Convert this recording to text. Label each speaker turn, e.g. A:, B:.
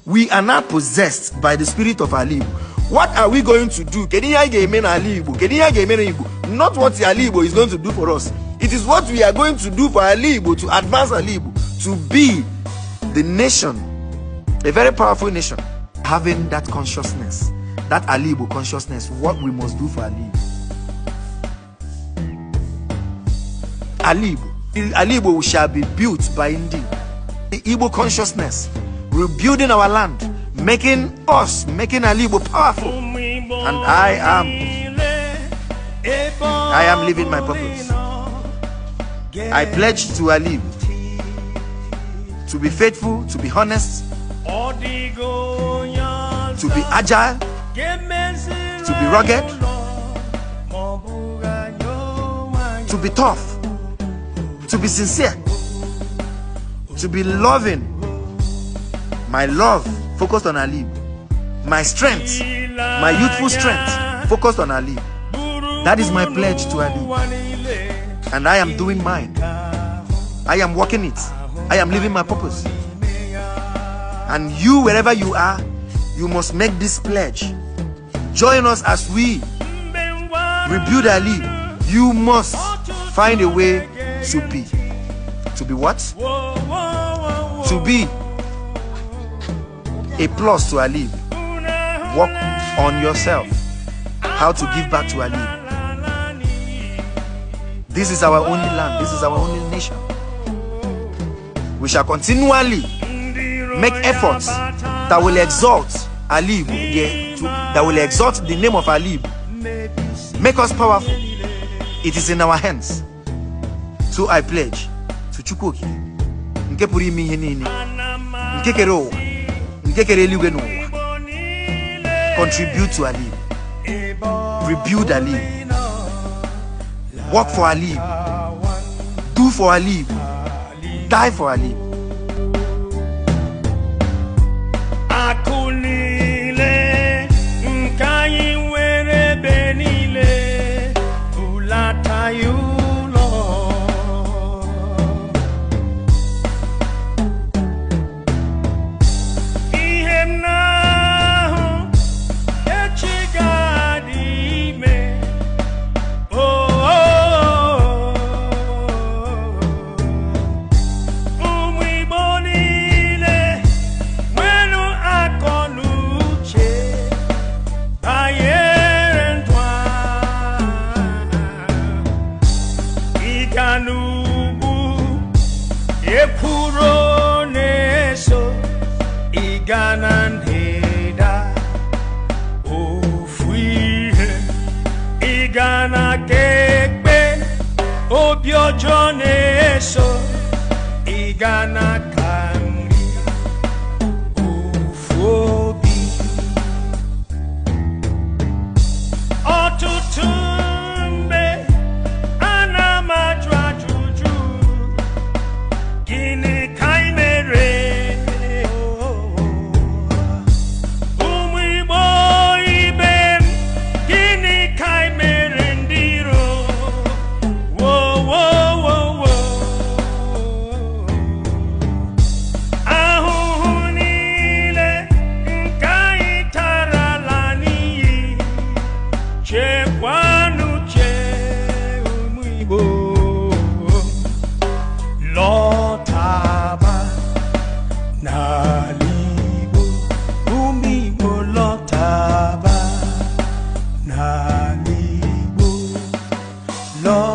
A: We are not possessed by the spirit of Ala-Igbo. What are we going to do? Not what Ala-Igbo is going to do for us. It is what we are going to do for Ala-Igbo, to advance Ala-Igbo, to be the nation, a very powerful nation. Having that consciousness, that Ala-Igbo consciousness, what we must do for Ala-Igbo. Ala-Igbo shall be built by indeed the Igbo consciousness, rebuilding our land, making Ala-Igbo powerful. And I am living my purpose. I pledge to Ala-Igbo to be faithful, to be honest, to be agile, to be rugged, to be tough, to be sincere, to be loving. My love focused on Ala-Igbo. My strength, my youthful strength focused on Ala-Igbo. That is my pledge to Ala-Igbo. And I am doing mine. I am working it. I am living my purpose. And you, wherever you are, you must make this pledge. Join us as we rebuild Ala-Igbo. You must find a way to be. To be what? To be a plus to Ala-Igbo. Work on yourself. How to give back to Ala-Igbo. This is our only land. This is our only nation. We shall continually make efforts that will exalt Ala-Igbo, that will exalt the name of Ala-Igbo, make us powerful. It is in our hands. So I pledge to Chukwuoki, nke pụrụ ime ihe niile, nke kere ụwa, nke kere eluigwe n'ụwa, contribute to Ala-Igbo, rebuild Ala-Igbo, work for Ala-Igbo, do for Ala-Igbo, die for Ala-Igbo.
B: Igana kekbe obiojo neso igana kambi ufobi otutumbe anamadra juju gini kaimere
C: Lord.